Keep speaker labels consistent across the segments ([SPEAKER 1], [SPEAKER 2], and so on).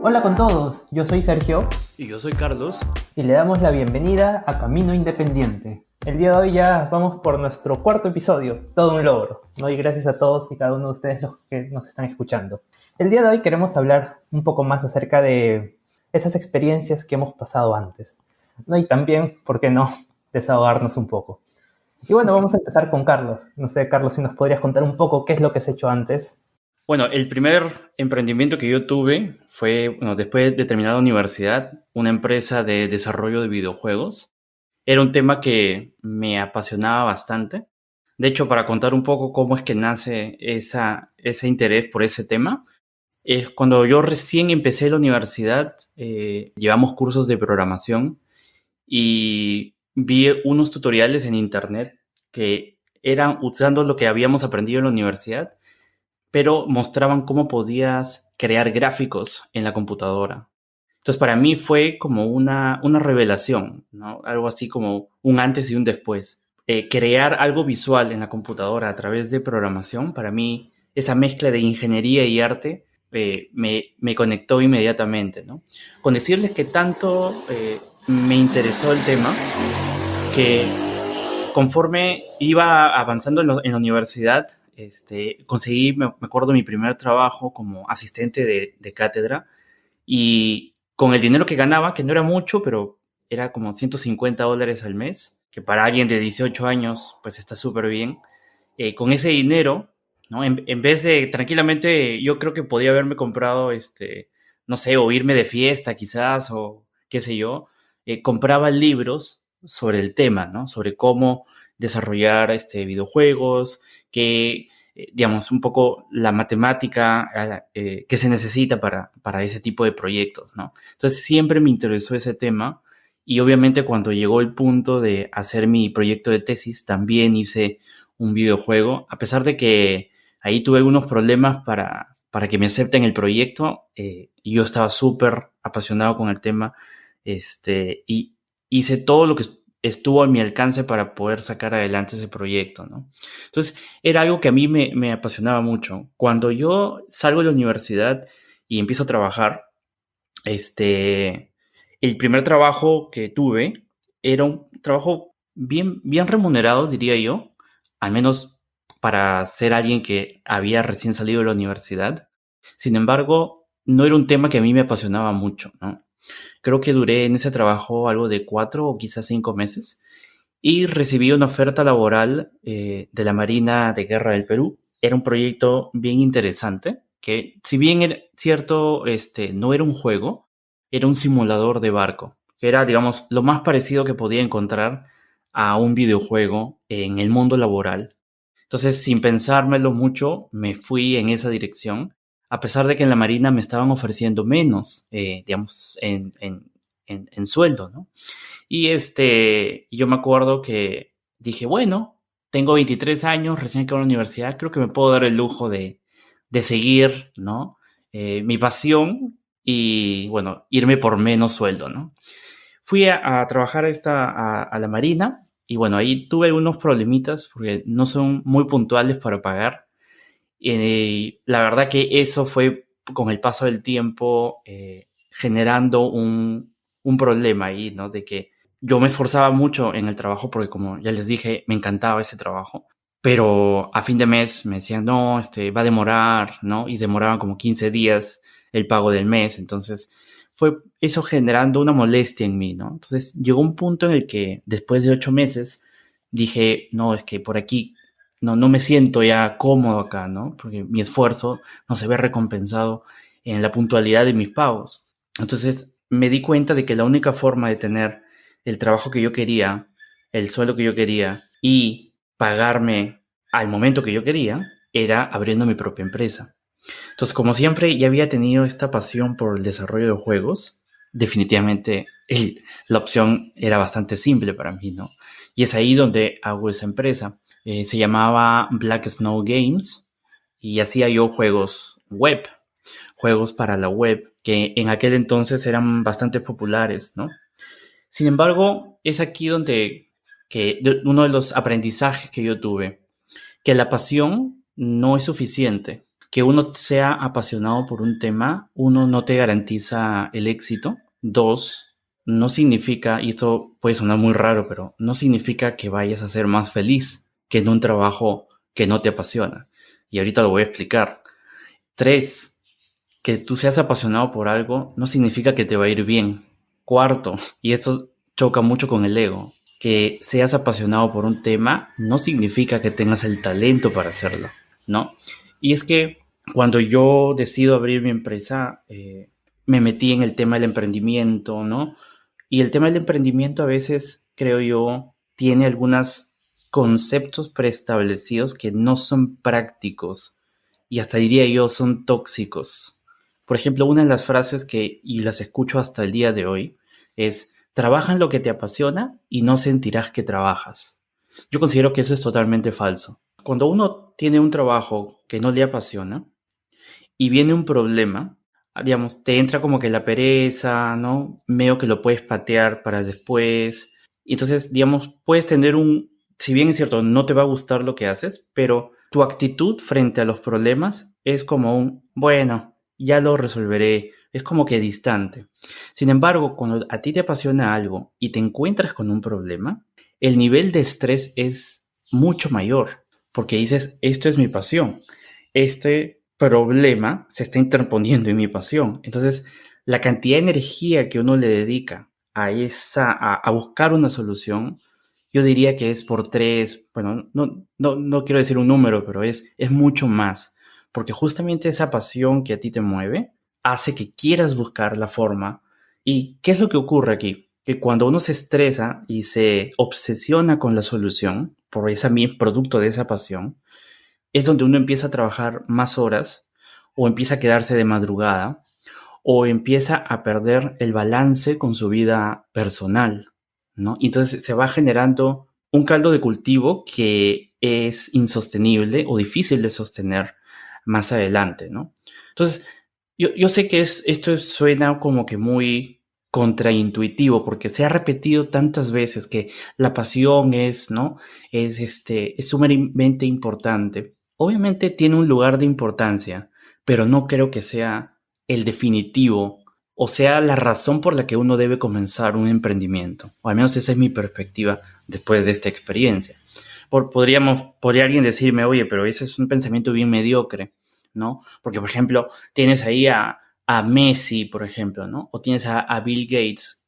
[SPEAKER 1] Hola con todos, yo soy Sergio
[SPEAKER 2] Y yo soy Carlos.
[SPEAKER 1] y le damos la bienvenida a Camino Independiente. El día de hoy ya vamos por nuestro cuarto episodio, todo un logro, ¿no? Y gracias a todos y cada uno de ustedes los que nos están escuchando. El día de hoy queremos hablar un poco más acerca de esas experiencias que hemos pasado antes, ¿no? Y también, ¿por qué no?, desahogarnos un poco. Y bueno, vamos a empezar con Carlos. No sé, Carlos, si nos podrías contar un poco qué es lo que has hecho antes.
[SPEAKER 2] Bueno, el primer emprendimiento que yo tuve fue, bueno, después de terminar la universidad, una empresa de desarrollo de videojuegos. Era un tema que me apasionaba bastante. De hecho, para contar un poco cómo es que nace ese interés por ese tema, es cuando yo recién empecé la universidad, llevamos cursos de programación y vi unos tutoriales en internet que eran usando lo que habíamos aprendido en la universidad, pero mostraban cómo podías crear gráficos en la computadora. Entonces, para mí fue como una revelación, ¿no? Algo así como un antes y un después. Crear algo visual en la computadora a través de programación, para mí, esa mezcla de ingeniería y arte me conectó inmediatamente, ¿no? Con decirles que tanto me interesó el tema que conforme iba avanzando en la universidad, conseguí, me acuerdo, mi primer trabajo como asistente de cátedra y con el dinero que ganaba, que no era mucho, pero era como $150 al mes, que para alguien de 18 años pues está súper bien. Con ese dinero, ¿no? En vez de tranquilamente, yo creo que podía haberme comprado, no sé, o irme de fiesta quizás, o qué sé yo, compraba libros sobre el tema, ¿no? Sobre cómo desarrollar videojuegos, que, digamos, un poco la matemática que se necesita para ese tipo de proyectos, ¿no? Entonces siempre me interesó ese tema y obviamente cuando llegó el punto de hacer mi proyecto de tesis, también hice un videojuego, a pesar de que ahí tuve algunos problemas para que me acepten el proyecto, yo estaba súper apasionado con el tema, y hice todo lo que estuvo a mi alcance para poder sacar adelante ese proyecto, ¿no? Entonces, era algo que a mí me apasionaba mucho. Cuando yo salgo de la universidad y empiezo a trabajar, el primer trabajo que tuve era un trabajo bien remunerado, diría yo, al menos para ser alguien que había recién salido de la universidad. Sin embargo, no era un tema que a mí me apasionaba mucho, ¿no? Creo que duré en ese trabajo algo de 4 o quizás 5 meses y recibí una oferta laboral de la Marina de Guerra del Perú. Era un proyecto bien interesante, que si bien era cierto, no era un juego, era un simulador de barco, que era, digamos, lo más parecido que podía encontrar a un videojuego en el mundo laboral. Entonces, sin pensármelo mucho, me fui en esa dirección, a pesar de que en la Marina me estaban ofreciendo menos, digamos, en sueldo, ¿no? Y yo me acuerdo que dije, bueno, tengo 23 años, recién acabo la universidad, creo que me puedo dar el lujo de seguir, ¿no? Mi pasión y, bueno, irme por menos sueldo, ¿no? Fui a trabajar a la Marina y, bueno, ahí tuve algunos problemitas porque no son muy puntuales para pagar. La verdad que eso fue, con el paso del tiempo, generando un problema ahí, ¿no? De que yo me esforzaba mucho en el trabajo porque, como ya les dije, me encantaba ese trabajo, pero a fin de mes me decían, no, va a demorar, ¿no? Y demoraban como 15 días el pago del mes, entonces fue eso generando una molestia en mí, ¿no? Entonces llegó un punto en el que después de 8 meses dije, no, es que por aquí no me siento ya cómodo acá, ¿no? Porque mi esfuerzo no se ve recompensado en la puntualidad de mis pagos. Entonces me di cuenta de que la única forma de tener el trabajo que yo quería, el sueldo que yo quería y pagarme al momento que yo quería, era abriendo mi propia empresa. Entonces, como siempre, ya había tenido esta pasión por el desarrollo de juegos, definitivamente la opción era bastante simple para mí, ¿no? Y es ahí donde hago esa empresa. Se llamaba Black Snow Games y hacía yo juegos web, juegos para la web, que en aquel entonces eran bastante populares, ¿no? Sin embargo, es aquí donde uno de los aprendizajes que yo tuve, que la pasión no es suficiente. que uno sea apasionado por un tema, uno, no te garantiza el éxito. Dos, no significa, y esto puede sonar muy raro, pero no significa que vayas a ser más feliz que en un trabajo que no te apasiona. Y ahorita lo voy a explicar. Tres, que tú seas apasionado por algo no significa que te va a ir bien. Cuarto, y esto choca mucho con el ego, que seas apasionado por un tema no significa que tengas el talento para hacerlo, ¿no? Y es que cuando yo decido abrir mi empresa, me metí en el tema del emprendimiento, ¿no? Y el tema del emprendimiento a veces, creo yo, tiene algunos conceptos preestablecidos que no son prácticos y hasta diría yo son tóxicos. Por ejemplo, una de las frases que, y las escucho hasta el día de hoy, es: trabaja en lo que te apasiona y no sentirás que trabajas. Yo considero que eso es totalmente falso. Cuando uno tiene un trabajo que no le apasiona y viene un problema, digamos, te entra como que la pereza, ¿no? Medio que lo puedes patear para después. Entonces, digamos, puedes tener si bien es cierto, no te va a gustar lo que haces, pero tu actitud frente a los problemas es como bueno, ya lo resolveré. Es como que distante. Sin embargo, cuando a ti te apasiona algo y te encuentras con un problema, el nivel de estrés es mucho mayor, porque dices, esto es mi pasión. Este problema se está interponiendo en mi pasión. Entonces, la cantidad de energía que uno le dedica a buscar una solución, yo diría que es por tres. Bueno, no quiero decir un número, pero es mucho más, porque justamente esa pasión que a ti te mueve hace que quieras buscar la forma. ¿Y qué es lo que ocurre aquí? Que cuando uno se estresa y se obsesiona con la solución por ese producto de esa pasión, es donde uno empieza a trabajar más horas o empieza a quedarse de madrugada o empieza a perder el balance con su vida personal, ¿no? Y entonces se va generando un caldo de cultivo que es insostenible o difícil de sostener más adelante, ¿no? Entonces, yo sé que esto suena como que muy contraintuitivo porque se ha repetido tantas veces que la pasión ¿no? Es sumamente importante. Obviamente tiene un lugar de importancia, pero no creo que sea el definitivo o sea la razón por la que uno debe comenzar un emprendimiento. O al menos esa es mi perspectiva después de esta experiencia. Podría alguien decirme, oye, pero ese es un pensamiento bien mediocre, ¿no? Porque, por ejemplo, tienes ahí a Messi, por ejemplo, ¿no? O tienes a Bill Gates,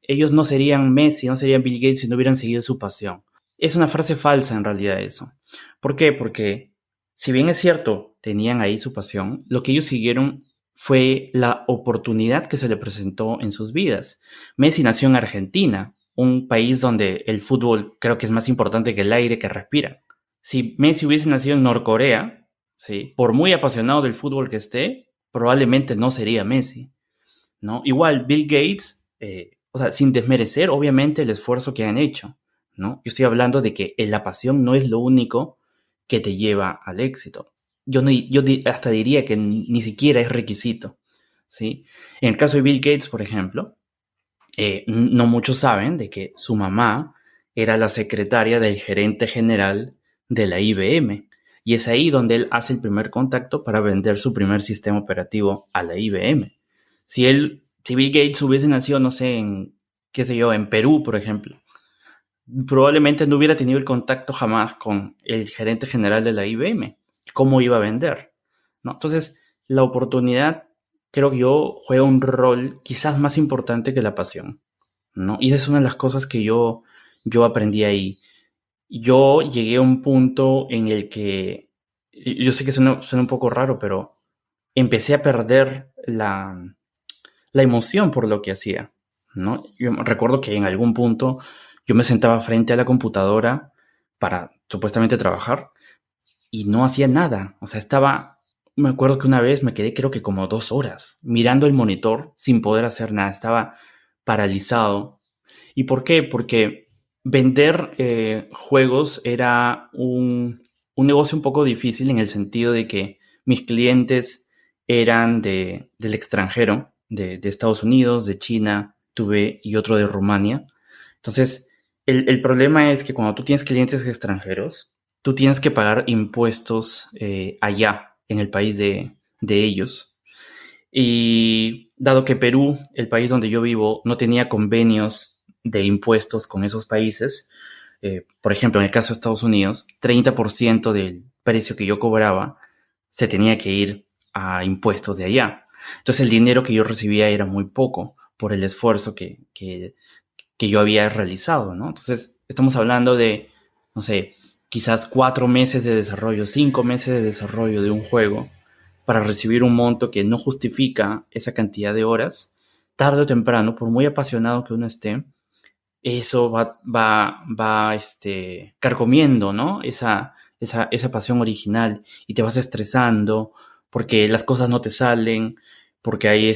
[SPEAKER 2] ellos no serían Messi, no serían Bill Gates si no hubieran seguido su pasión. Es una frase falsa en realidad eso. ¿Por qué? Porque si bien es cierto, tenían ahí su pasión, lo que ellos siguieron fue la oportunidad que se le presentó en sus vidas. Messi nació en Argentina, un país donde el fútbol creo que es más importante que el aire que respira. Si Messi hubiese nacido en Norcorea, ¿sí? Por muy apasionado del fútbol que esté, probablemente no sería Messi, ¿no? Igual Bill Gates, o sea, sin desmerecer obviamente el esfuerzo que han hecho, ¿no? Yo estoy hablando de que la pasión no es lo único que te lleva al éxito. Hasta diría que ni siquiera es requisito, ¿sí? En el caso de Bill Gates, por ejemplo, no muchos saben de que su mamá era la secretaria del gerente general de la IBM. Y es ahí donde él hace el primer contacto para vender su primer sistema operativo a la IBM. Si Bill Gates hubiese nacido, no sé, qué sé yo, en Perú, por ejemplo, probablemente no hubiera tenido el contacto jamás con el gerente general de la IBM. ¿Cómo iba a vender? ¿No? Entonces, la oportunidad, creo que yo, juega un rol quizás más importante que la pasión, ¿no? Y esa es una de las cosas que yo aprendí ahí. Yo llegué a un punto en el que, yo sé que suena un poco raro, pero empecé a perder la emoción por lo que hacía, ¿no? Yo recuerdo que en algún punto yo me sentaba frente a la computadora para supuestamente trabajar y no hacía nada. O sea, me acuerdo que una vez me quedé creo que como 2 horas mirando el monitor sin poder hacer nada. Estaba paralizado. ¿Y por qué? Porque vender juegos era un negocio un poco difícil en el sentido de que mis clientes eran del extranjero, de Estados Unidos, de China, y otro de Rumania. Entonces, el problema es que cuando tú tienes clientes extranjeros, tú tienes que pagar impuestos allá. en el país de ellos. Y dado que Perú, el país donde yo vivo, no tenía convenios de impuestos con esos países, por ejemplo, en el caso de Estados Unidos, 30% del precio que yo cobraba se tenía que ir a impuestos de allá. Entonces el dinero que yo recibía era muy poco por el esfuerzo que yo había realizado, ¿no? Entonces estamos hablando de, no sé, quizás 4 meses de desarrollo, 5 meses de desarrollo de un juego para recibir un monto que no justifica esa cantidad de horas. Tarde o temprano, por muy apasionado que uno esté, eso va carcomiendo, ¿no? Esa pasión original, y te vas estresando porque las cosas no te salen, porque hay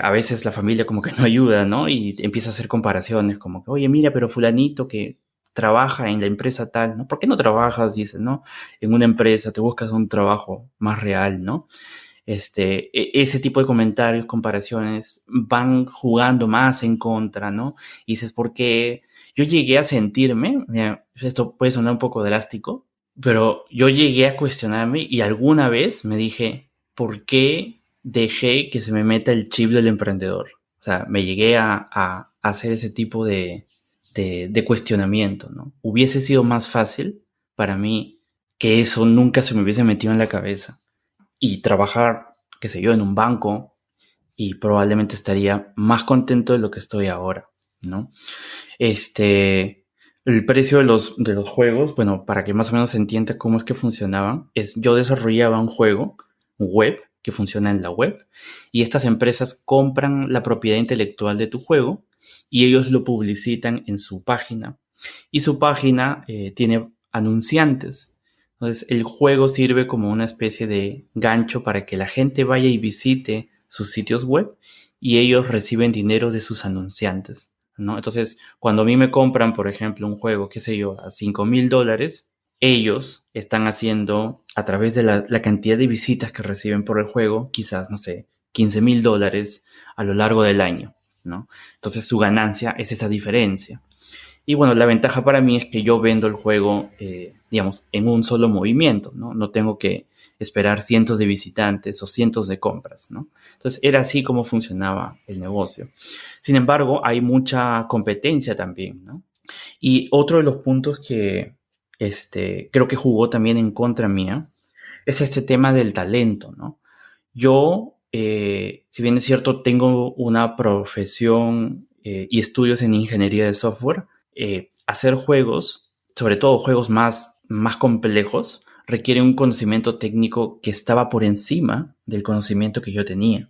[SPEAKER 2] a veces la familia como que no ayuda, ¿no? Y empieza a hacer comparaciones como que, oye, mira, pero fulanito que trabaja en la empresa tal, ¿no? ¿Por qué no trabajas? Dices, ¿no? En una empresa, te buscas un trabajo más real, ¿no? Ese tipo de comentarios, comparaciones, van jugando más en contra, ¿no? Y dices, porque yo llegué a sentirme, mira, esto puede sonar un poco drástico, pero yo llegué a cuestionarme y alguna vez me dije, ¿por qué dejé que se me meta el chip del emprendedor? O sea, me llegué a hacer ese tipo de cuestionamiento, ¿no? Hubiese sido más fácil para mí que eso nunca se me hubiese metido en la cabeza y trabajar, qué sé yo, en un banco, y probablemente estaría más contento de lo que estoy ahora, ¿no? El precio de los juegos, bueno, para que más o menos se entienda cómo es que funcionaban, es yo desarrollaba un juego web que funciona en la web, y estas empresas compran la propiedad intelectual de tu juego y ellos lo publicitan en su página. Y su página tiene anunciantes. Entonces el juego sirve como una especie de gancho para que la gente vaya y visite sus sitios web, y ellos reciben dinero de sus anunciantes, ¿no? Entonces, cuando a mí me compran, por ejemplo, un juego, qué sé yo, a $5,000, ellos están haciendo, a través de la cantidad de visitas que reciben por el juego, quizás, no sé, $15,000 a lo largo del año, ¿no? Entonces su ganancia es esa diferencia. Y bueno, la ventaja para mí es que yo vendo el juego, digamos, en un solo movimiento, ¿no? No tengo que esperar cientos de visitantes o cientos de compras, ¿no? Entonces era así como funcionaba el negocio. Sin embargo, hay mucha competencia también, ¿no? Y otro de los puntos que creo que jugó también en contra mía es este tema del talento, ¿no? Yo, si bien es cierto, tengo una profesión y estudios en ingeniería de software, hacer juegos, sobre todo juegos más complejos, requiere un conocimiento técnico que estaba por encima del conocimiento que yo tenía,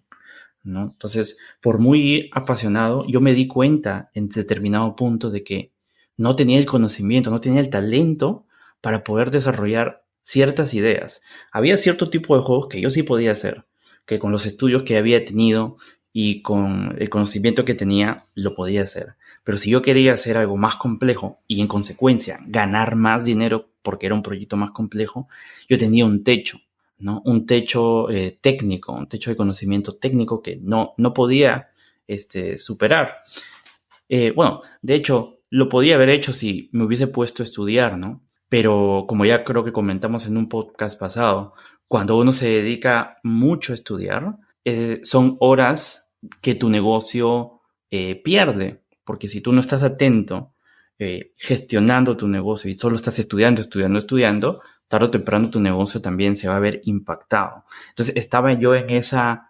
[SPEAKER 2] ¿no? Entonces, por muy apasionado, yo me di cuenta en determinado punto de que no tenía el conocimiento, no tenía el talento para poder desarrollar ciertas ideas. Había cierto tipo de juegos que yo sí podía hacer, que con los estudios que había tenido y con el conocimiento que tenía, lo podía hacer. Pero si yo quería hacer algo más complejo y en consecuencia ganar más dinero porque era un proyecto más complejo, yo tenía un techo, ¿no? Un techo técnico, un techo de conocimiento técnico que no podía superar. Bueno, de hecho, lo podía haber hecho si me hubiese puesto a estudiar, ¿no? Pero como ya creo que comentamos en un podcast pasado, cuando uno se dedica mucho a estudiar, son horas que tu negocio pierde, porque si tú no estás atento gestionando tu negocio y solo estás estudiando, estudiando, estudiando, tarde o temprano tu negocio también se va a ver impactado. Entonces estaba yo en esa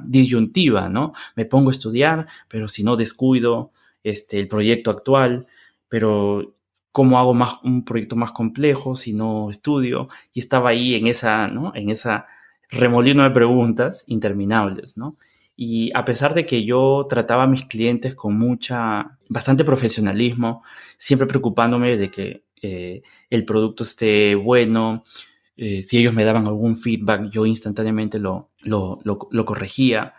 [SPEAKER 2] disyuntiva, ¿no? Me pongo a estudiar, pero si no descuido el proyecto actual, pero ¿cómo hago un proyecto más complejo si no estudio? Y estaba ahí en esa, ¿no? En esa remolino de preguntas interminables, ¿no? Y a pesar de que yo trataba a mis clientes con bastante profesionalismo, siempre preocupándome de que el producto esté bueno, si ellos me daban algún feedback, yo instantáneamente lo corregía.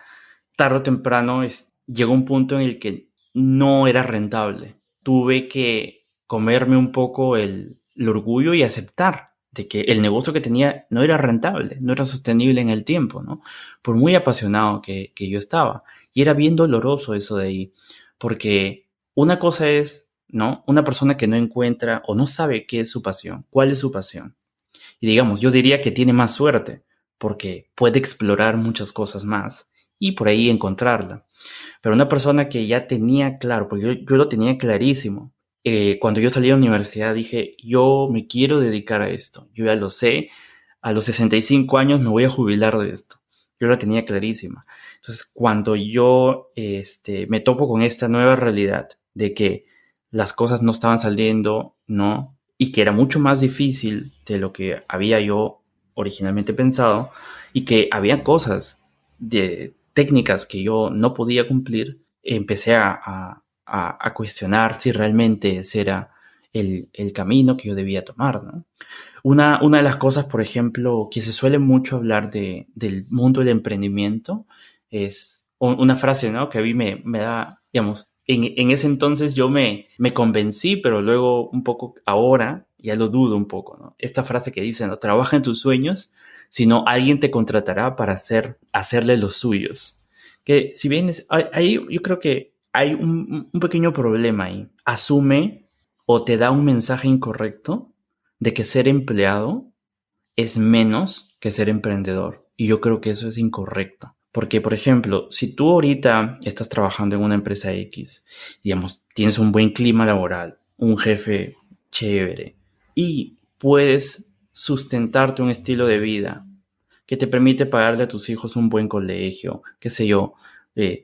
[SPEAKER 2] Tarde o temprano llegó un punto en el que no era rentable. Tuve que comerme un poco el orgullo y aceptar de que el negocio que tenía no era rentable, no era sostenible en el tiempo, ¿no? Por muy apasionado que yo estaba. Y era bien doloroso eso de ahí, porque una cosa es, ¿no? Una persona que no encuentra o no sabe qué es su pasión, cuál es su pasión. Y digamos, yo diría que tiene más suerte porque puede explorar muchas cosas más y por ahí encontrarla. Pero una persona que ya tenía claro, porque yo lo tenía clarísimo. Cuando yo salí de la universidad dije, yo me quiero dedicar a esto. Yo ya lo sé, a los 65 años me voy a jubilar de esto. Yo la tenía clarísima. Entonces, cuando yo me topo con esta nueva realidad de que las cosas no estaban saliendo, ¿no? Y que era mucho más difícil de lo que había yo originalmente pensado y que había cosas de técnicas que yo no podía cumplir, empecé a cuestionar si realmente ese era el camino que yo debía tomar, ¿no? Una de las cosas, por ejemplo, que se suele mucho hablar del mundo del emprendimiento es una frase, ¿no? Que a mí me da, digamos, en ese entonces yo me convencí, pero luego un poco ahora ya lo dudo un poco, ¿no? Esta frase que dice, ¿no? Trabaja en tus sueños, si no alguien te contratará para hacerle los suyos. Que si bien ahí yo creo que hay un pequeño problema ahí. Asume o te da un mensaje incorrecto de que ser empleado es menos que ser emprendedor. Y yo creo que eso es incorrecto. Porque, por ejemplo, si tú ahorita estás trabajando en una empresa X, digamos, tienes un buen clima laboral, un jefe chévere y puedes sustentarte un estilo de vida que te permite pagarle a tus hijos un buen colegio, qué sé yo,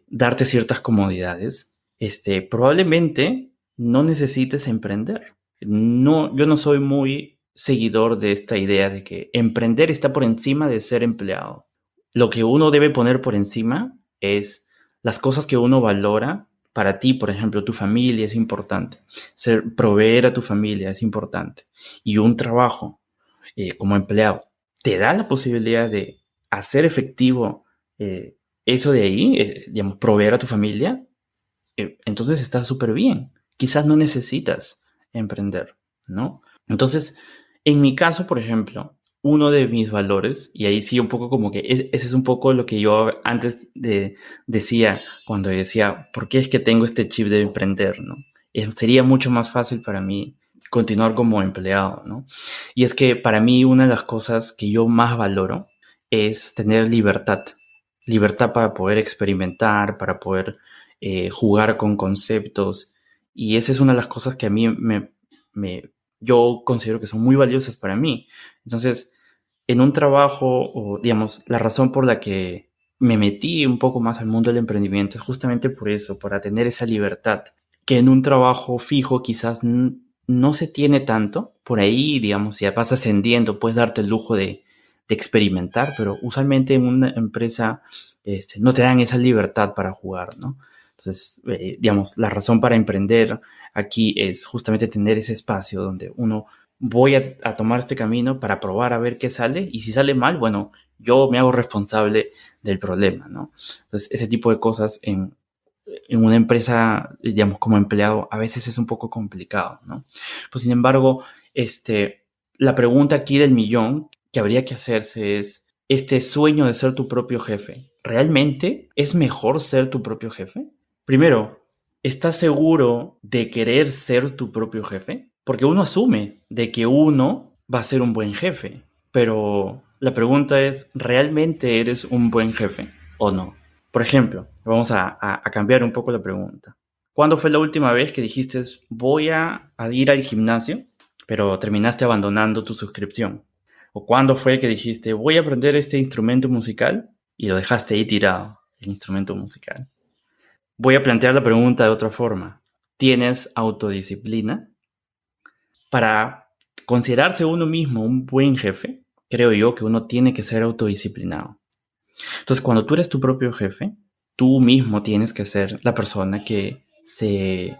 [SPEAKER 2] darte ciertas comodidades, probablemente no necesites emprender. No, yo no soy muy seguidor de esta idea de que emprender está por encima de ser empleado. Lo que uno debe poner por encima es las cosas que uno valora. Para ti, por ejemplo, tu familia es importante. Proveer a tu familia es importante. Y un trabajo como empleado te da la posibilidad de hacer efectivo eso de ahí, digamos, proveer a tu familia, entonces está súper bien. Quizás no necesitas emprender, ¿no? Entonces, en mi caso, por ejemplo, uno de mis valores, y ahí sí un poco como que ese es un poco lo que yo antes decía cuando decía, ¿por qué es que tengo este chip de emprender, ¿no? Sería mucho más fácil para mí continuar como empleado, ¿no? Y es que para mí una de las cosas que yo más valoro es tener libertad. Libertad para poder experimentar, para poder jugar con conceptos. Y esa es una de las cosas que a mí yo considero que son muy valiosas para mí. Entonces, en un trabajo, o digamos, la razón por la que me metí un poco más al mundo del emprendimiento es justamente por eso, para tener esa libertad, que en un trabajo fijo quizás no se tiene tanto. Por ahí, digamos, si vas ascendiendo, puedes darte el lujo de experimentar, pero usualmente en una empresa no te dan esa libertad para jugar, ¿no? Entonces, digamos, la razón para emprender aquí es justamente tener ese espacio donde uno voy a tomar este camino para probar a ver qué sale, y si sale mal, bueno, yo me hago responsable del problema, ¿no? Entonces, ese tipo de cosas en una empresa, digamos, como empleado, a veces es un poco complicado, ¿no? Pues sin embargo, la pregunta aquí del millón que habría que hacerse es, este sueño de ser tu propio jefe, ¿realmente es mejor ser tu propio jefe? Primero, ¿estás seguro de querer ser tu propio jefe? Porque uno asume de que uno va a ser un buen jefe, pero la pregunta es, ¿realmente eres un buen jefe o no? Por ejemplo, vamos a cambiar un poco la pregunta. ¿Cuándo fue la última vez que dijiste voy a ir al gimnasio, pero terminaste abandonando tu suscripción? ¿O cuándo fue que dijiste voy a aprender este instrumento musical y lo dejaste ahí tirado, el instrumento musical? Voy a plantear la pregunta de otra forma. ¿Tienes autodisciplina? Para considerarse uno mismo un buen jefe, creo yo que uno tiene que ser autodisciplinado. Entonces, cuando tú eres tu propio jefe, tú mismo tienes que ser la persona que se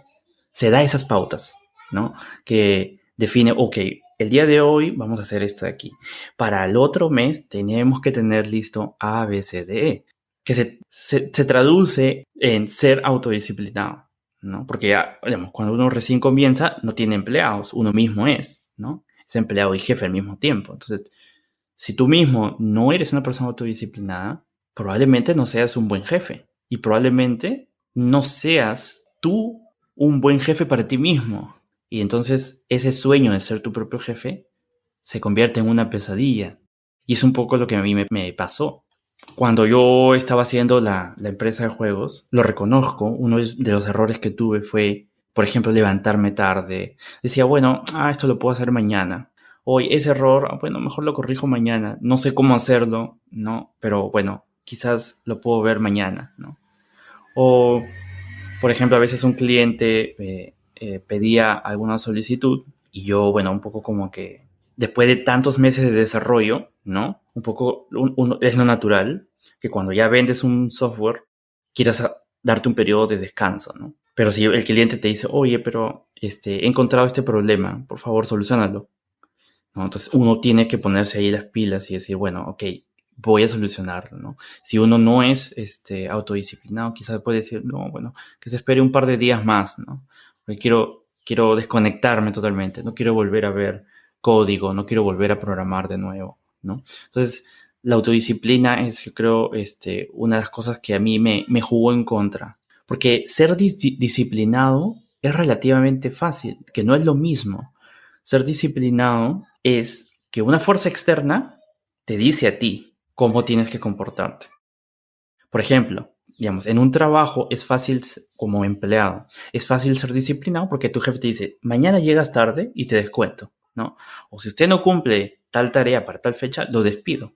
[SPEAKER 2] da esas pautas, ¿no? Que define, ok, el día de hoy vamos a hacer esto de aquí. Para el otro mes tenemos que tener listo A, B, C, D, E, que se traduce en ser autodisciplinado, ¿no? Porque ya, digamos, cuando uno recién comienza, no tiene empleados, uno mismo es, ¿no? Es empleado y jefe al mismo tiempo. Entonces, si tú mismo no eres una persona autodisciplinada, probablemente no seas un buen jefe y probablemente no seas tú un buen jefe para ti mismo. Y entonces ese sueño de ser tu propio jefe se convierte en una pesadilla. Y es un poco lo que a mí me pasó. Cuando yo estaba haciendo la empresa de juegos, lo reconozco, uno de los errores que tuve fue, por ejemplo, levantarme tarde. Decía, bueno, esto lo puedo hacer mañana. Hoy ese error, bueno, mejor lo corrijo mañana. No sé cómo hacerlo, ¿no? Pero bueno, quizás lo puedo ver mañana, ¿no? O, por ejemplo, a veces un cliente pedía alguna solicitud y yo, bueno, un poco como que después de tantos meses de desarrollo, ¿no? Un poco es lo natural que cuando ya vendes un software quieras darte un periodo de descanso, ¿no? Pero si el cliente te dice, oye, pero he encontrado este problema, por favor, solucionalo, ¿no? Entonces uno tiene que ponerse ahí las pilas y decir, bueno, ok, voy a solucionarlo, ¿no? Si uno no es autodisciplinado, quizás puede decir, no, bueno, que se espere un par de días más, ¿no? Porque quiero desconectarme totalmente, no quiero volver a ver código, no quiero volver a programar de nuevo, ¿no? Entonces, la autodisciplina es, yo creo, una de las cosas que a mí me jugó en contra. Porque ser disciplinado es relativamente fácil, que no es lo mismo. Ser disciplinado es que una fuerza externa te dice a ti cómo tienes que comportarte. Por ejemplo, digamos, en un trabajo es fácil, como empleado, es fácil ser disciplinado porque tu jefe te dice, mañana llegas tarde y te descuento, ¿no? O si usted no cumple tal tarea para tal fecha, lo despido.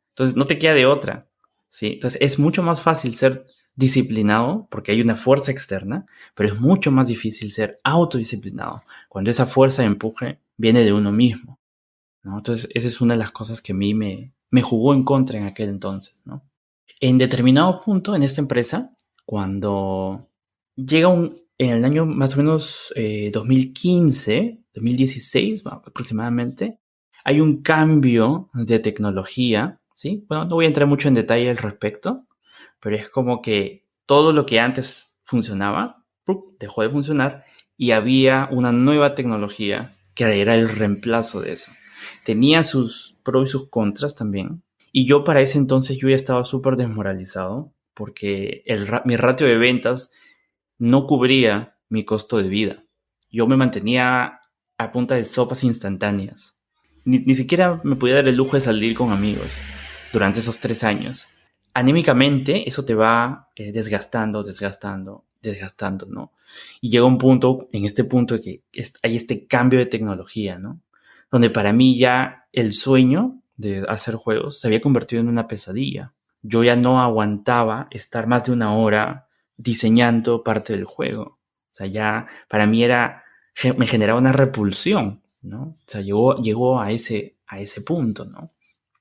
[SPEAKER 2] Entonces no te queda de otra, ¿sí? Entonces es mucho más fácil ser disciplinado porque hay una fuerza externa, pero es mucho más difícil ser autodisciplinado cuando esa fuerza de empuje viene de uno mismo, ¿no? Entonces esa es una de las cosas que a mí me jugó en contra en aquel entonces, ¿no? En determinado punto en esta empresa, cuando llega en el año más o menos 2015, 2016 aproximadamente, hay un cambio de tecnología, ¿sí? Bueno, no voy a entrar mucho en detalle al respecto, pero es como que todo lo que antes funcionaba, dejó de funcionar y había una nueva tecnología que era el reemplazo de eso. Tenía sus pros y sus contras también. Y yo para ese entonces yo ya estaba súper desmoralizado porque mi ratio de ventas no cubría mi costo de vida. Yo me mantenía a punta de sopas instantáneas. Ni siquiera me podía dar el lujo de salir con amigos durante esos 3 años. Anímicamente eso te va desgastando, ¿no? Y llega un punto, en este punto que hay este cambio de tecnología, ¿no? Donde para mí ya el sueño de hacer juegos se había convertido en una pesadilla. Yo ya no aguantaba estar más de una hora diseñando parte del juego. O sea, ya para mí me generaba una repulsión, ¿no? O sea, llegó a ese punto, ¿no?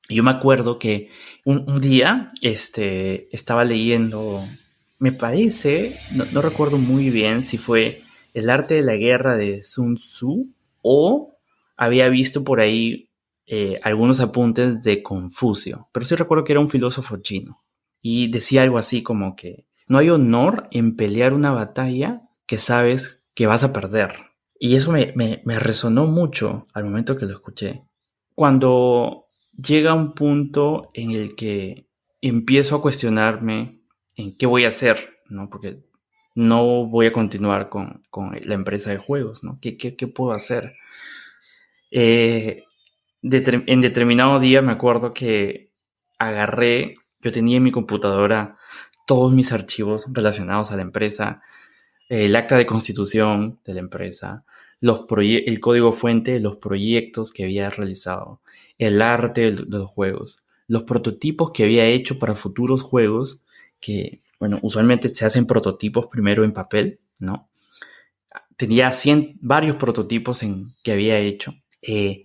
[SPEAKER 2] Y yo me acuerdo que un día estaba leyendo, me parece, no recuerdo muy bien si fue El arte de la guerra de Sun Tzu o había visto por ahí algunos apuntes de Confucio, pero sí recuerdo que era un filósofo chino y decía algo así como que no hay honor en pelear una batalla que sabes que vas a perder. Y eso me resonó mucho al momento que lo escuché. Cuando llega un punto en el que empiezo a cuestionarme en qué voy a hacer, ¿no? Porque no voy a continuar con la empresa de juegos, ¿no? ¿Qué puedo hacer? Eh, en determinado día me acuerdo que yo tenía en mi computadora todos mis archivos relacionados a la empresa, el acta de constitución de la empresa, el código fuente de los proyectos que había realizado, el arte de los juegos, los prototipos que había hecho para futuros juegos, que, bueno, usualmente se hacen prototipos primero en papel, ¿no? Tenía varios prototipos que había hecho,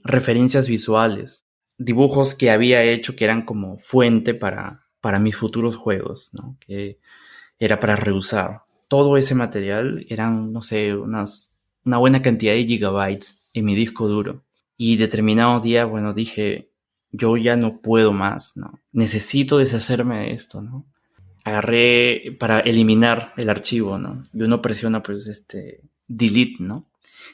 [SPEAKER 2] referencias visuales, dibujos que había hecho que eran como fuente para mis futuros juegos, ¿no? Que era para reusar. Todo ese material eran, no sé, una buena cantidad de gigabytes en mi disco duro. Y determinado día, bueno, dije, yo ya no puedo más, ¿no? Necesito deshacerme de esto, ¿no? Agarré para eliminar el archivo, ¿no? Y uno presiona, pues, delete, ¿no?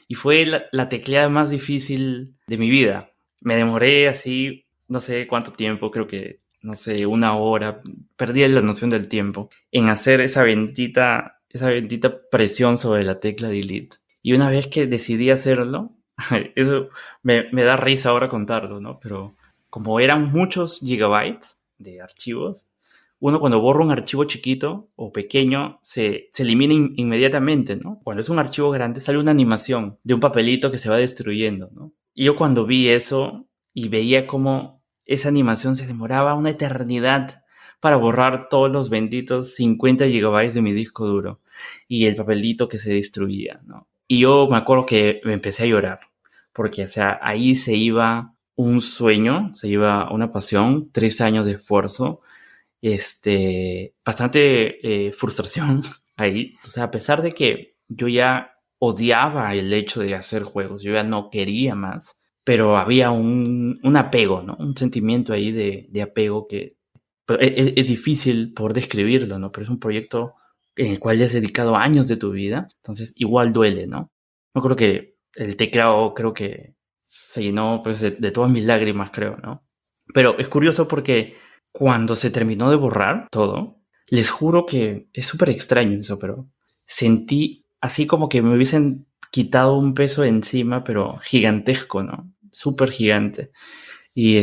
[SPEAKER 2] Y fue la tecleada más difícil de mi vida. Me demoré así, no sé cuánto tiempo, creo que, no sé, una hora, perdí la noción del tiempo en hacer esa bendita presión sobre la tecla delete. Y una vez que decidí hacerlo, Eso me da risa ahora contarlo, ¿no? Pero como eran muchos gigabytes de archivos, uno cuando borra un archivo chiquito o pequeño se elimina inmediatamente, ¿no? Cuando es un archivo grande sale una animación de un papelito que se va destruyendo, ¿no? Y yo cuando vi eso y veía cómo esa animación se demoraba una eternidad para borrar todos los benditos 50 gigabytes de mi disco duro y el papelito que se destruía, ¿no? Y yo me acuerdo que me empecé a llorar, porque, o sea, ahí se iba un sueño, se iba una pasión, 3 años de esfuerzo, bastante frustración ahí. O sea, a pesar de que yo ya odiaba el hecho de hacer juegos, yo ya no quería más, pero había un apego, ¿no? Un sentimiento ahí de apego que pues, es difícil por describirlo, ¿no? Pero es un proyecto en el cual le has dedicado años de tu vida, entonces igual duele, ¿no? No creo que el teclado, creo que se llenó pues, de todas mis lágrimas, creo, ¿no? Pero es curioso porque cuando se terminó de borrar todo, les juro que es súper extraño eso, pero sentí así como que me hubiesen quitado un peso encima, pero gigantesco, ¿no? Súper gigante. Y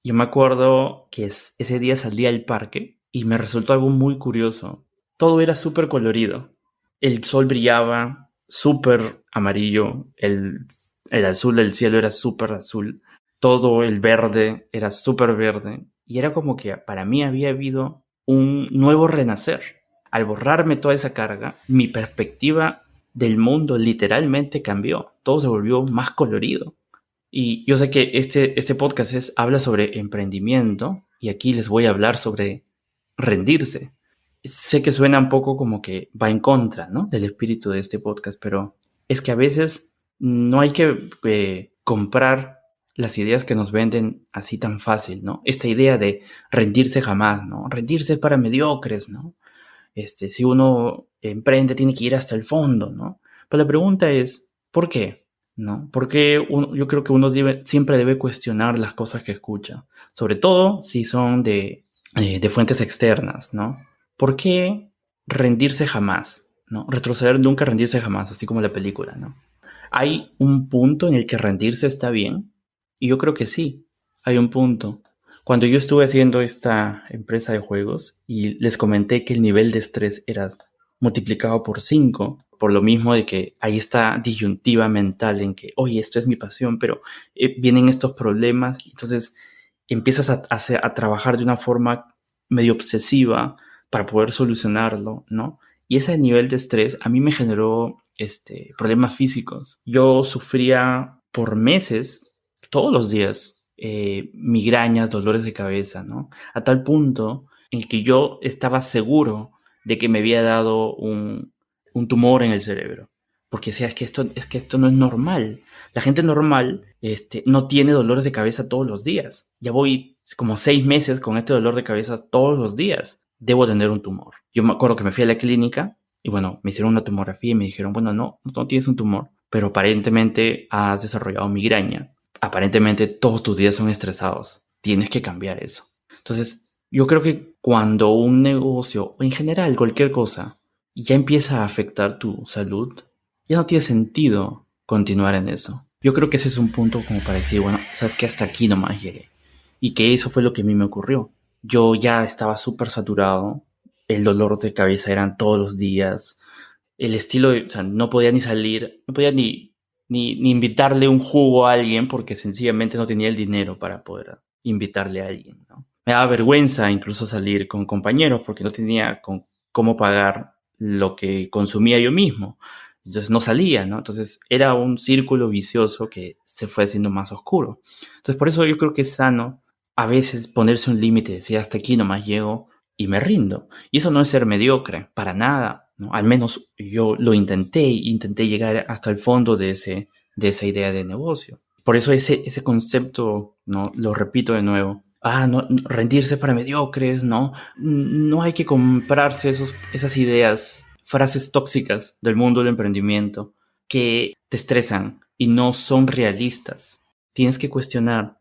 [SPEAKER 2] yo me acuerdo que ese día salí al parque y me resultó algo muy curioso. Todo era súper colorido. El sol brillaba súper amarillo, el azul del cielo era súper azul, todo el verde era súper verde. Y era como que para mí había habido un nuevo renacer. Al borrarme toda esa carga, mi perspectiva del mundo literalmente cambió. Todo se volvió más colorido. Y yo sé que este podcast habla sobre emprendimiento y aquí les voy a hablar sobre rendirse. Sé que suena un poco como que va en contra, ¿no? Del espíritu de este podcast, pero es que a veces no hay que comprar las ideas que nos venden así tan fácil, ¿no? Esta idea de rendirse jamás, ¿no? Rendirse es para mediocres, ¿no? Si uno emprende tiene que ir hasta el fondo, ¿no? Pero la pregunta es, ¿por qué? ¿No? Porque yo creo que uno siempre debe cuestionar las cosas que escucha, sobre todo si son de fuentes externas, ¿no? ¿Por qué rendirse jamás? ¿No? Retroceder nunca, rendirse jamás, así como la película, ¿no? ¿Hay un punto en el que rendirse está bien? Y yo creo que sí, hay un punto. Cuando yo estuve haciendo esta empresa de juegos y les comenté que el nivel de estrés era multiplicado por 5, por lo mismo de que hay esta disyuntiva mental en que, oye, esto es mi pasión, pero vienen estos problemas, entonces empiezas a trabajar de una forma medio obsesiva para poder solucionarlo, ¿no? Y ese nivel de estrés a mí me generó problemas físicos. Yo sufría por meses, todos los días, migrañas, dolores de cabeza, ¿no? A tal punto en que yo estaba seguro de que me había dado un tumor en el cerebro. Porque decía, es que esto no es normal. La gente normal no tiene dolores de cabeza todos los días. Ya voy como 6 meses con este dolor de cabeza todos los días. Debo tener un tumor. Yo me acuerdo que me fui a la clínica y bueno, me hicieron una tomografía y me dijeron, bueno, no tienes un tumor, pero aparentemente has desarrollado migraña. Aparentemente todos tus días son estresados. Tienes que cambiar eso. Entonces, yo creo que cuando un negocio o en general cualquier cosa ya empieza a afectar tu salud, ya no tiene sentido continuar en eso. Yo creo que ese es un punto como para decir, bueno, sabes que hasta aquí nomás llegué. Y que eso fue lo que a mí me ocurrió. Yo ya estaba súper saturado, el dolor de cabeza eran todos los días, el estilo, o sea, no podía ni salir, no podía ni invitarle un jugo a alguien porque sencillamente no tenía el dinero para poder invitarle a alguien, ¿no? Me daba vergüenza incluso salir con compañeros porque no tenía cómo pagar lo que consumía yo mismo. Entonces no salía, ¿no? Entonces era un círculo vicioso que se fue haciendo más oscuro. Entonces por eso yo creo que es sano a veces ponerse un límite, decir hasta aquí nomás llego y me rindo. Y eso no es ser mediocre, para nada, ¿no? Al menos yo lo intenté llegar hasta el fondo de esa idea de negocio. Por eso ese concepto, ¿no? Lo repito de nuevo. No, rendirse para mediocres, ¿no? No hay que comprarse esas ideas, frases tóxicas del mundo del emprendimiento que te estresan y no son realistas. Tienes que cuestionar,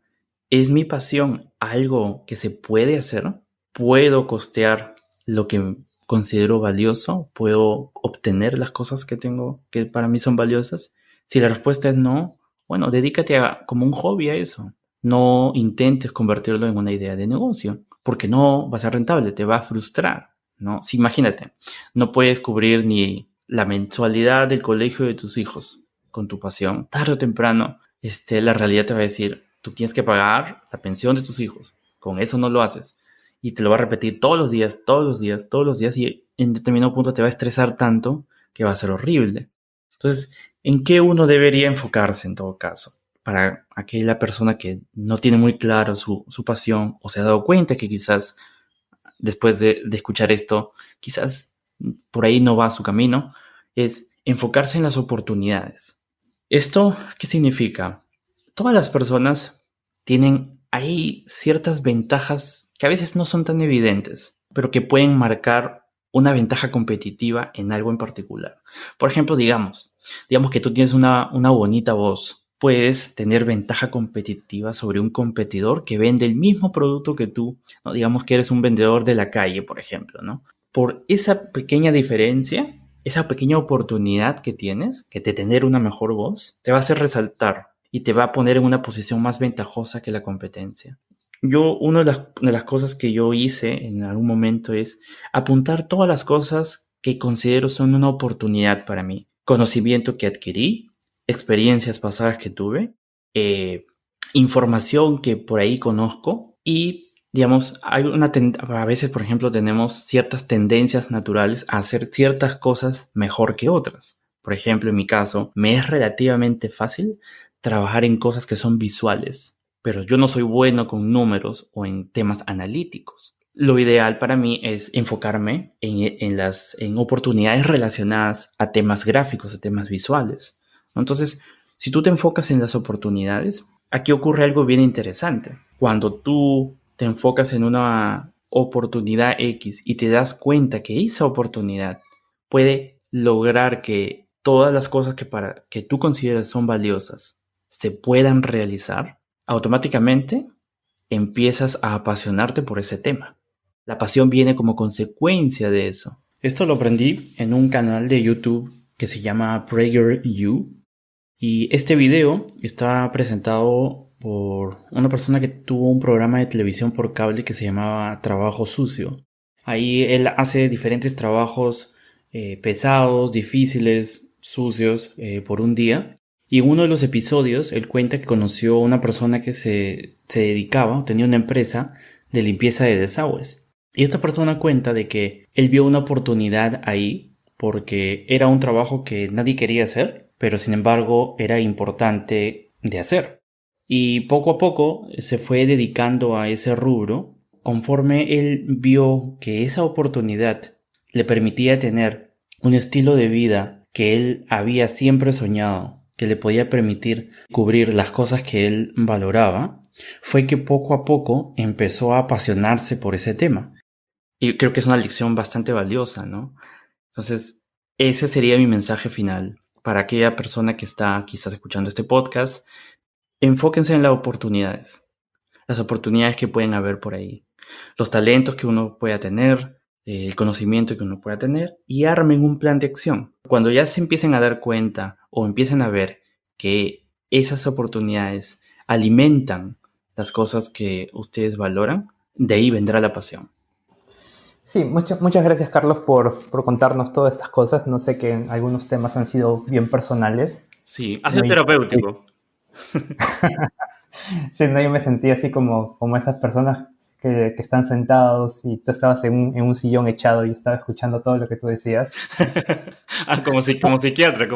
[SPEAKER 2] ¿es mi pasión algo que se puede hacer? ¿Puedo costear lo que considero valioso? ¿Puedo obtener las cosas que tengo que para mí son valiosas? Si la respuesta es no, bueno, dedícate como un hobby a eso. No intentes convertirlo en una idea de negocio, porque no va a ser rentable, te va a frustrar, ¿no? Si imagínate, no puedes cubrir ni la mensualidad del colegio de tus hijos con tu pasión, tarde o temprano, la realidad te va a decir, tú tienes que pagar la pensión de tus hijos, con eso no lo haces. Y te lo va a repetir todos los días, todos los días, todos los días, y en determinado punto te va a estresar tanto que va a ser horrible. Entonces, ¿en qué uno debería enfocarse en todo caso? Para aquella persona que no tiene muy claro su pasión o se ha dado cuenta que quizás después de escuchar esto, quizás por ahí no va su camino, es enfocarse en las oportunidades. ¿Esto qué significa? Todas las personas tienen ahí ciertas ventajas que a veces no son tan evidentes, pero que pueden marcar una ventaja competitiva en algo en particular. Por ejemplo, digamos que tú tienes una bonita voz. Puedes tener ventaja competitiva sobre un competidor que vende el mismo producto que tú, ¿no? Digamos que eres un vendedor de la calle, por ejemplo, ¿no? Por esa pequeña diferencia, esa pequeña oportunidad que tienes, que de tener una mejor voz, te va a hacer resaltar y te va a poner en una posición más ventajosa que la competencia. Una de las cosas que yo hice en algún momento es apuntar todas las cosas que considero son una oportunidad para mí. Conocimiento que adquirí, experiencias pasadas que tuve, información que por ahí conozco y, digamos, a veces, por ejemplo, tenemos ciertas tendencias naturales a hacer ciertas cosas mejor que otras. Por ejemplo, en mi caso, me es relativamente fácil trabajar en cosas que son visuales, pero yo no soy bueno con números o en temas analíticos. Lo ideal para mí es enfocarme en oportunidades relacionadas a temas gráficos, a temas visuales. Entonces, si tú te enfocas en las oportunidades, aquí ocurre algo bien interesante. Cuando tú te enfocas en una oportunidad X y te das cuenta que esa oportunidad puede lograr que todas las cosas que tú consideras son valiosas se puedan realizar, automáticamente empiezas a apasionarte por ese tema. La pasión viene como consecuencia de eso. Esto lo aprendí en un canal de YouTube que se llama PragerU. Y este video está presentado por una persona que tuvo un programa de televisión por cable que se llamaba Trabajo Sucio. Ahí él hace diferentes trabajos pesados, difíciles, sucios por un día. Y en uno de los episodios él cuenta que conoció a una persona que se dedicaba, tenía una empresa de limpieza de desagües. Y esta persona cuenta de que él vio una oportunidad ahí porque era un trabajo que nadie quería hacer, pero sin embargo era importante de hacer. Y poco a poco se fue dedicando a ese rubro conforme él vio que esa oportunidad le permitía tener un estilo de vida que él había siempre soñado, que le podía permitir cubrir las cosas que él valoraba. Fue que poco a poco empezó a apasionarse por ese tema. Y creo que es una lección bastante valiosa, ¿no? Entonces, ese sería mi mensaje final para aquella persona que está quizás escuchando este podcast. Enfóquense en las oportunidades que pueden haber por ahí, los talentos que uno pueda tener, el conocimiento que uno pueda tener, y armen un plan de acción. Cuando ya se empiecen a dar cuenta o empiecen a ver que esas oportunidades alimentan las cosas que ustedes valoran, de ahí vendrá la pasión.
[SPEAKER 1] Sí, muchas gracias, Carlos, por contarnos todas estas cosas. No sé que algunos temas han sido bien personales.
[SPEAKER 2] Sí, ha sido terapéutico.
[SPEAKER 1] Sí, no, yo me sentí así como esas personas que están sentados y tú estabas en un sillón echado y yo estaba escuchando todo lo que tú decías.
[SPEAKER 2] Como psiquiatra.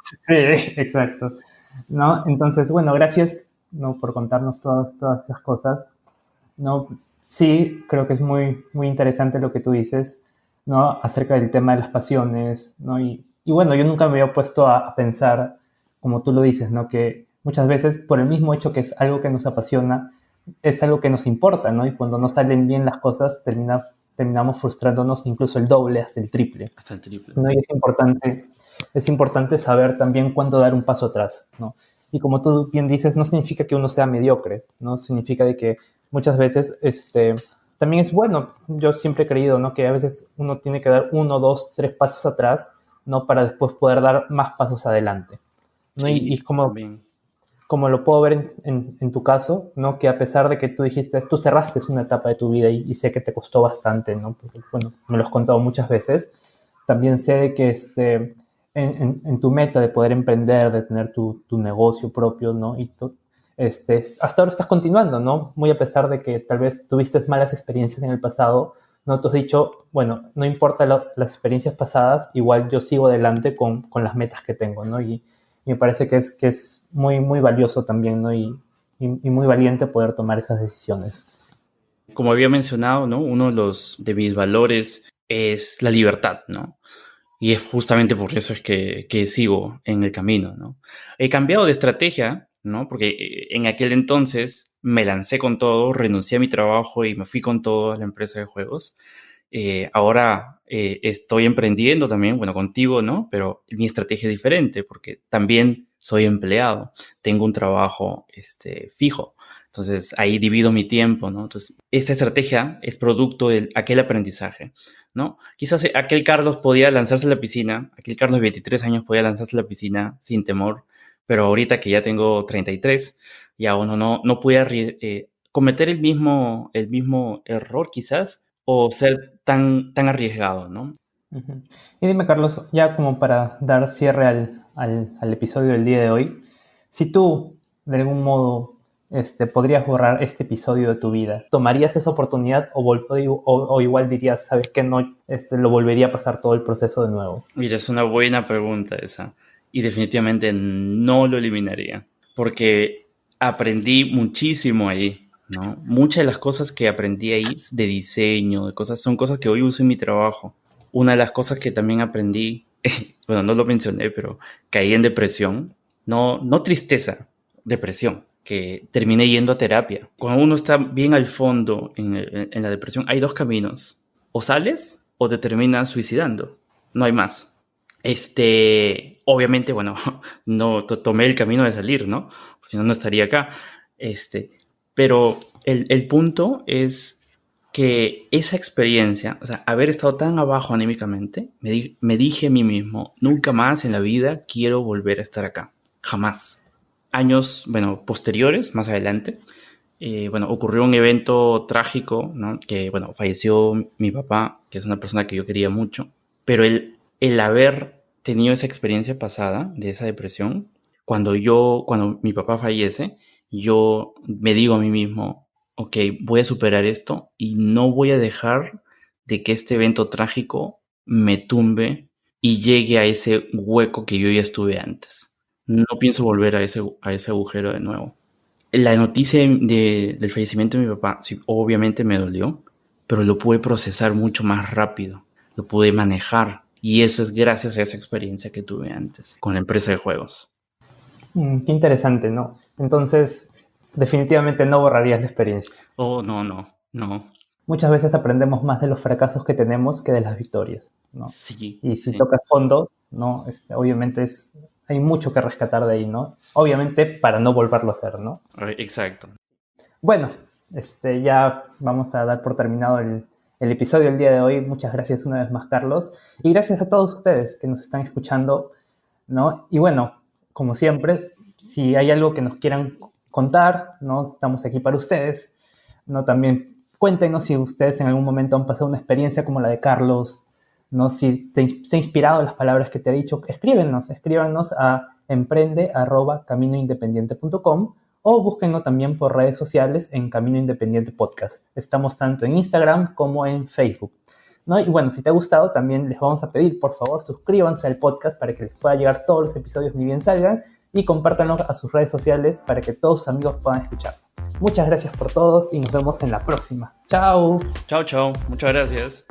[SPEAKER 1] Sí, exacto. ¿No? Entonces, bueno, gracias, ¿no? Por contarnos todas esas cosas. ¿No? Sí, creo que es muy interesante lo que tú dices, ¿no? Acerca del tema de las pasiones, ¿no? Y bueno, yo nunca me había puesto a pensar, como tú lo dices, ¿no? Que muchas veces, por el mismo hecho que es algo que nos apasiona, es algo que nos importa, ¿no? Y cuando no salen bien las cosas, terminamos frustrándonos incluso el doble, hasta el triple.
[SPEAKER 2] Hasta el triple.
[SPEAKER 1] ¿No? Y es importante saber también cuándo dar un paso atrás, ¿no? Y como tú bien dices, no significa que uno sea mediocre, ¿no? Significa de que muchas veces también es bueno. Yo siempre he creído, ¿no? Que a veces uno tiene que dar 1, 2, 3 pasos atrás, ¿no? Para después poder dar más pasos adelante. ¿no?
[SPEAKER 2] Sí,
[SPEAKER 1] Y
[SPEAKER 2] también.
[SPEAKER 1] como lo puedo ver en tu caso, ¿no? Que a pesar de que tú dijiste, tú cerraste una etapa de tu vida y sé que te costó bastante, ¿no? Porque, bueno, me lo has contado muchas veces. También sé de que en tu meta de poder emprender, de tener tu negocio propio, ¿no? Hasta ahora estás continuando, ¿no? Muy a pesar de que tal vez tuviste malas experiencias en el pasado, ¿no? Tú has dicho, bueno, no importa las experiencias pasadas, igual yo sigo adelante con las metas que tengo, ¿no? Y me parece que es muy, muy valioso también, ¿no? Y muy valiente poder tomar esas decisiones.
[SPEAKER 2] Como había mencionado, ¿no? Uno de mis valores es la libertad, ¿no? Y es justamente por eso es que sigo en el camino, ¿no? He cambiado de estrategia, ¿no? Porque en aquel entonces me lancé con todo, renuncié a mi trabajo y me fui con todo a la empresa de juegos. Ahora estoy emprendiendo también, bueno, contigo, ¿no? Pero mi estrategia es diferente porque también soy empleado, tengo un trabajo fijo. Entonces ahí divido mi tiempo, ¿no? Entonces esta estrategia es producto de aquel aprendizaje, ¿no? Quizás aquel Carlos podía lanzarse a la piscina, aquel Carlos de 23 años podía lanzarse a la piscina sin temor, pero ahorita que ya tengo 33, ya uno no puede cometer el mismo error quizás o ser tan arriesgado, ¿no?
[SPEAKER 1] Uh-huh. Y dime, Carlos, ya como para dar cierre al episodio del día de hoy, si tú de algún modo podrías borrar este episodio de tu vida, ¿tomarías esa oportunidad o igual dirías, sabes que no, lo volvería a pasar todo el proceso de nuevo?
[SPEAKER 2] Mira, es una buena pregunta esa. Y definitivamente no lo eliminaría. Porque aprendí muchísimo ahí, ¿no? Muchas de las cosas que aprendí ahí de diseño, de cosas, son cosas que hoy uso en mi trabajo. Una de las cosas que también aprendí, bueno, no lo mencioné, pero caí en depresión. No tristeza, depresión, que terminé yendo a terapia. Cuando uno está bien al fondo en la depresión, hay dos caminos. O sales o te terminas suicidando. No hay más. Obviamente, bueno, no tomé el camino de salir, ¿no? Si no, no estaría acá. Pero el punto es que esa experiencia, o sea, haber estado tan abajo anímicamente, me dije a mí mismo, nunca más en la vida quiero volver a estar acá. Jamás. Años, bueno, posteriores, más adelante, bueno, ocurrió un evento trágico, ¿no? Que, bueno, falleció mi papá, que es una persona que yo quería mucho, pero el haber tenido esa experiencia pasada de esa depresión, cuando mi papá fallece, yo me digo a mí mismo, ok, voy a superar esto y no voy a dejar de que este evento trágico me tumbe y llegue a ese hueco que yo ya estuve antes. No pienso volver a ese agujero de nuevo. La noticia del fallecimiento de mi papá, sí, obviamente me dolió, pero lo pude procesar mucho más rápido, lo pude manejar. Y eso es gracias a esa experiencia que tuve antes con la empresa de juegos.
[SPEAKER 1] Qué interesante, ¿no? Entonces, definitivamente no borrarías la experiencia.
[SPEAKER 2] Oh, no.
[SPEAKER 1] Muchas veces aprendemos más de los fracasos que tenemos que de las victorias, ¿no?
[SPEAKER 2] Sí,
[SPEAKER 1] Y si
[SPEAKER 2] sí.
[SPEAKER 1] tocas fondo, ¿no? Obviamente hay mucho que rescatar de ahí, ¿no? Obviamente para no volverlo a hacer, ¿no?
[SPEAKER 2] Exacto.
[SPEAKER 1] Bueno, ya vamos a dar por terminado el episodio del día de hoy. Muchas gracias una vez más, Carlos. Y gracias a todos ustedes que nos están escuchando, ¿no? Y bueno, como siempre, si hay algo que nos quieran contar, ¿no? Estamos aquí para ustedes, ¿no? También cuéntenos si ustedes en algún momento han pasado una experiencia como la de Carlos, ¿no? Si te ha inspirado las palabras que te ha dicho, escríbanos a emprende@caminoindependiente.com o búsquenlo también por redes sociales en Camino Independiente Podcast. Estamos tanto en Instagram como en Facebook, ¿no? Y bueno, si te ha gustado, también les vamos a pedir, por favor, suscríbanse al podcast para que les pueda llegar todos los episodios ni bien salgan y compártanlo a sus redes sociales para que todos sus amigos puedan escucharlo. Muchas gracias por todos y nos vemos en la próxima. ¡Chao!
[SPEAKER 2] Chao. Muchas gracias.